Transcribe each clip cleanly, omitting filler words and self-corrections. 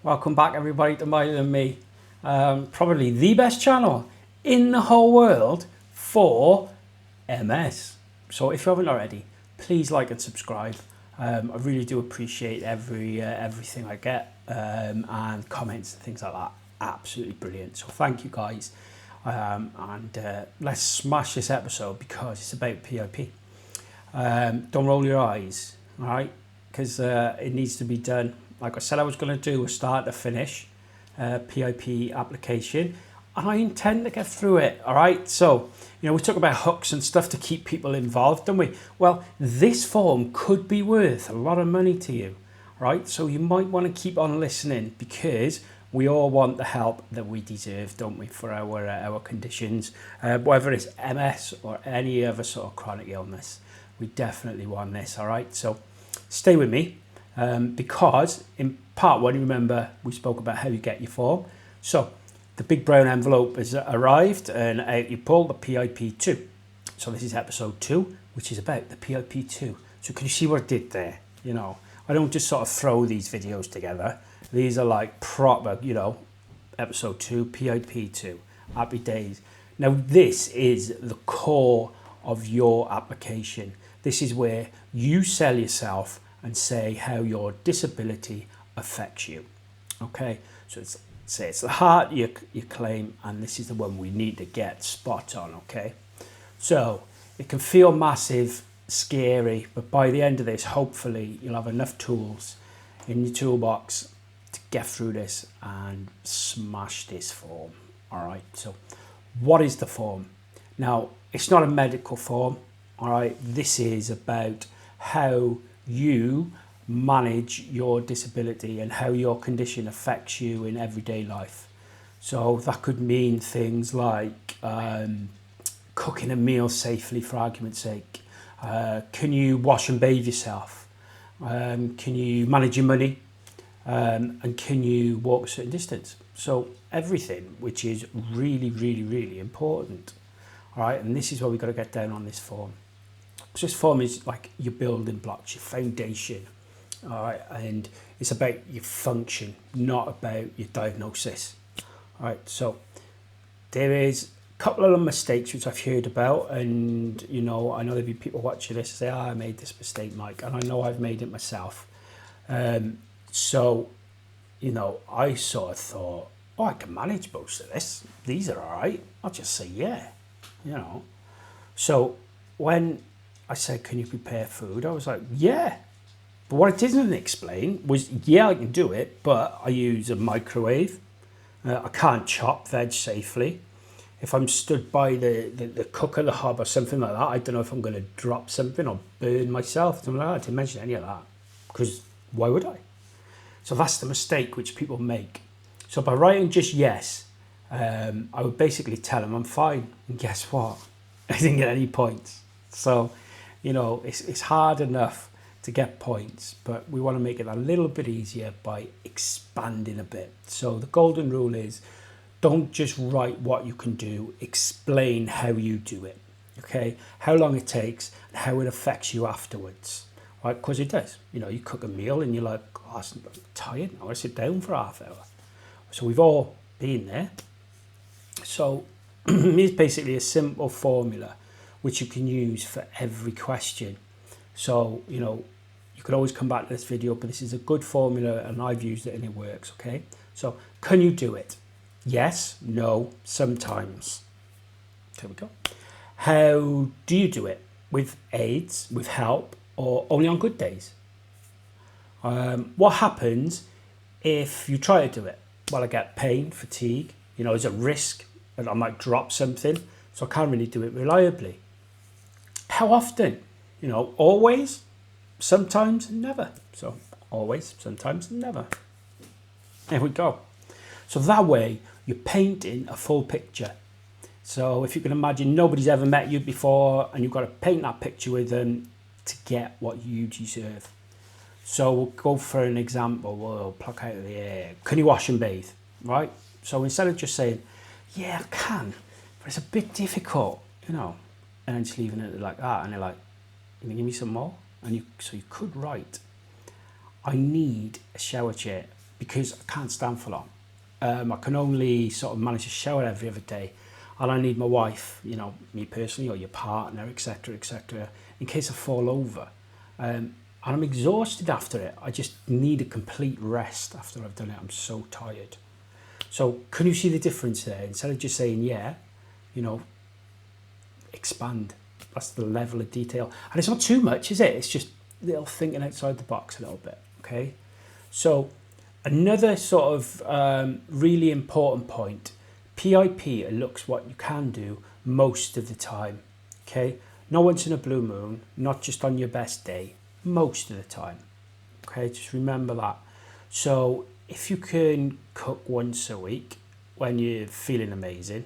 Welcome back everybody to Mine and Me. Probably the best channel in the whole world for MS. So if you haven't already, please like and subscribe. I really do appreciate everything I get and comments and things like that. Absolutely brilliant. So thank you guys. Let's smash this episode because it's about PIP. Don't roll your eyes, all right? Because it needs to be done. Like I said I was going to do a start to finish PIP application, and I intend to get through it, all right? So, we talk about hooks and stuff to keep people involved, don't we? Well, this form could be worth a lot of money to you, right? So you might want to keep on listening because we all want the help that we deserve, don't we, for our conditions, whether it's MS or any other sort of chronic illness. We definitely want this, all right? So stay with me. Because in part one, remember, we spoke about how you get your form. So the big brown envelope has arrived and out you pull the PIP2. So this is episode 2, which is about the PIP2. So can you see what I did there? I don't just sort of throw these videos together. These are like proper, episode 2, PIP2. Happy days. Now this is the core of your application. This is where you sell yourself and say how your disability affects you. Okay, so it's the heart you claim, and this is the one we need to get spot on. Okay, so it can feel massive, scary, but by the end of this, hopefully you'll have enough tools in your toolbox to get through this and smash this form. All right, so what is the form? Now, it's not a medical form. All right, this is about how you manage your disability and how your condition affects you in everyday life. So that could mean things like cooking a meal safely, for argument's sake. Can you wash and bathe yourself? Can you manage your money? And can you walk a certain distance? So everything, which is really, really, really important. All right, and this is what we've got to get down on this form. So this form is like your building blocks, your foundation, all right, and it's about your function, not about your diagnosis. All right, so there is a couple of mistakes which I've heard about, and I know there'll be people watching this and say, I made this mistake, Mike, and I know I've made it myself. So I sort of thought, I can manage most of this. These are all right. I'll just say yeah, So when I said, can you prepare food? I was like, yeah. But what I didn't explain was, yeah, I can do it, but I use a microwave. I can't chop veg safely. If I'm stood by the cooker, the hob or something like that, I don't know if I'm going to drop something or burn myself. Something like that. I didn't mention any of that because why would I? So that's the mistake which people make. So by writing just yes, I would basically tell them I'm fine. And guess what? I didn't get any points. So it's hard enough to get points, but we want to make it a little bit easier by expanding a bit. So the golden rule is don't just write what you can do, explain how you do it, okay? How long it takes and how it affects you afterwards, right? Because it does. You cook a meal and you're like, I'm tired now, I sit down for half hour. So we've all been there. So it's basically a simple formula which you can use for every question. So, you could always come back to this video, but this is a good formula and I've used it and it works, okay? So, can you do it? Yes, no, sometimes. There we go. How do you do it? With aids, with help, or only on good days? What happens if you try to do it? Well, I get pain, fatigue, there's a risk that I might drop something, so I can't really do it reliably. How often? Always, sometimes, never. So always, sometimes, never. There we go. So that way, you're painting a full picture. So if you can imagine nobody's ever met you before and you've got to paint that picture with them to get what you deserve. So we'll go for an example. We'll pluck out of the air. Can you wash and bathe? Right? So instead of just saying, yeah, I can, but it's a bit difficult, and then just leaving it like that, and they're like, can you give me some more? So you could write, I need a shower chair. because I can't stand for long. I can only sort of manage to shower every other day, and I need my wife, you know, me personally, or your partner, etc., in case I fall over. And I'm exhausted after it. I just need a complete rest after I've done it. I'm so tired. So can you see the difference there? Instead of just saying, yeah, you know, expand. That's the level of detail. And it's not too much, is it? It's just little thinking outside the box a little bit, okay? So another sort of really important point, PIP looks what you can do most of the time, okay? Not once in a blue moon, not just on your best day, most of the time, okay? Just remember that. So if you can cook once a week when you're feeling amazing,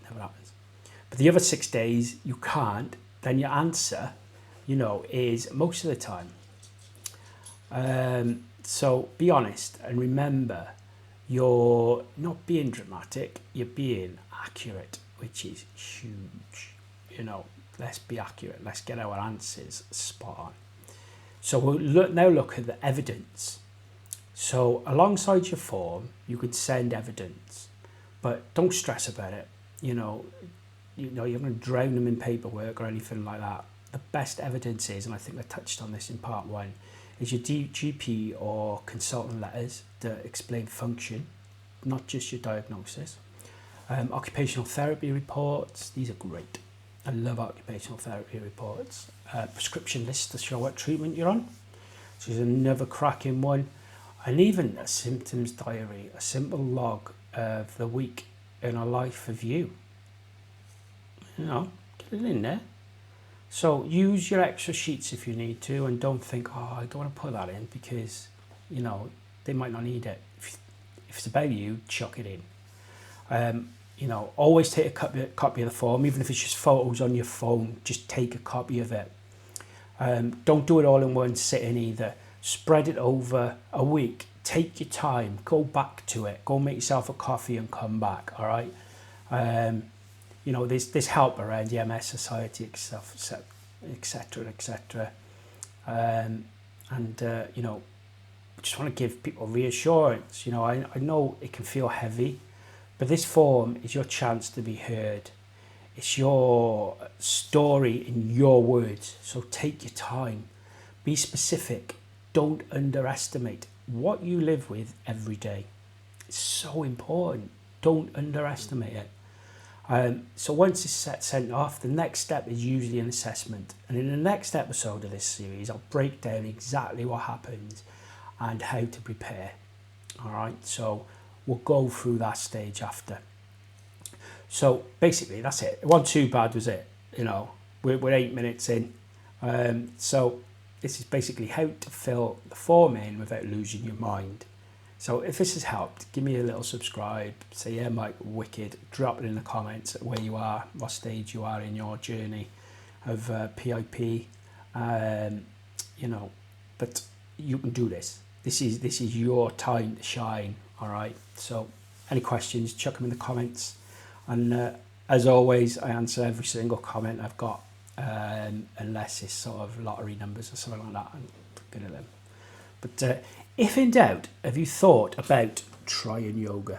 never happens. But the other 6 days you can't, then your answer, you know, is most of the time. So be honest and remember, you're not being dramatic, you're being accurate, which is huge. You know, let's be accurate, let's get our answers spot on. So we'll now look at the evidence. So alongside your form, you could send evidence, but don't stress about it. You know, you're going to drown them in paperwork or anything like that. The best evidence is, and I think I touched on this in part 1, is your GP or consultant letters that explain function, not just your diagnosis. Occupational therapy reports, these are great. I love occupational therapy reports. Prescription lists to show what treatment you're on, which is another cracking one. And even a symptoms diary, a simple log of the week in a life of you. You know, get it in there. So use your extra sheets if you need to, and don't think, oh, I don't want to put that in because, you know, they might not need it. If it's about you, chuck it in. You know, always take a copy of the form, even if it's just photos on your phone, just take a copy of it. Don't do it all in one sitting either. Spread it over a week. Take your time. Go back to it. Go make yourself a coffee and come back, all right? You know, there's help around the MS Society, etc., etc. You know, just want to give people reassurance. You know, I know it can feel heavy, but this form is your chance to be heard. It's your story in your words. So take your time. Be specific. Don't underestimate what you live with every day. It's so important. Don't underestimate it. So once it's sent off, the next step is usually an assessment. And in the next episode of this series, I'll break down exactly what happens and how to prepare. All right, so we'll go through that stage after. So basically, that's it. It wasn't too bad, was it? You know, we're 8 minutes in. So this is basically how to fill the form in without losing your mind. So if this has helped, give me a little subscribe. Say, yeah, Mike, wicked. Drop it in the comments where you are, what stage you are in your journey of PIP. You know, but you can do this. This is your time to shine. All right. So any questions, chuck them in the comments. And as always, I answer every single comment I've got, unless it's sort of lottery numbers or something like that. I'm good at them. But if in doubt, have you thought about trying yoga?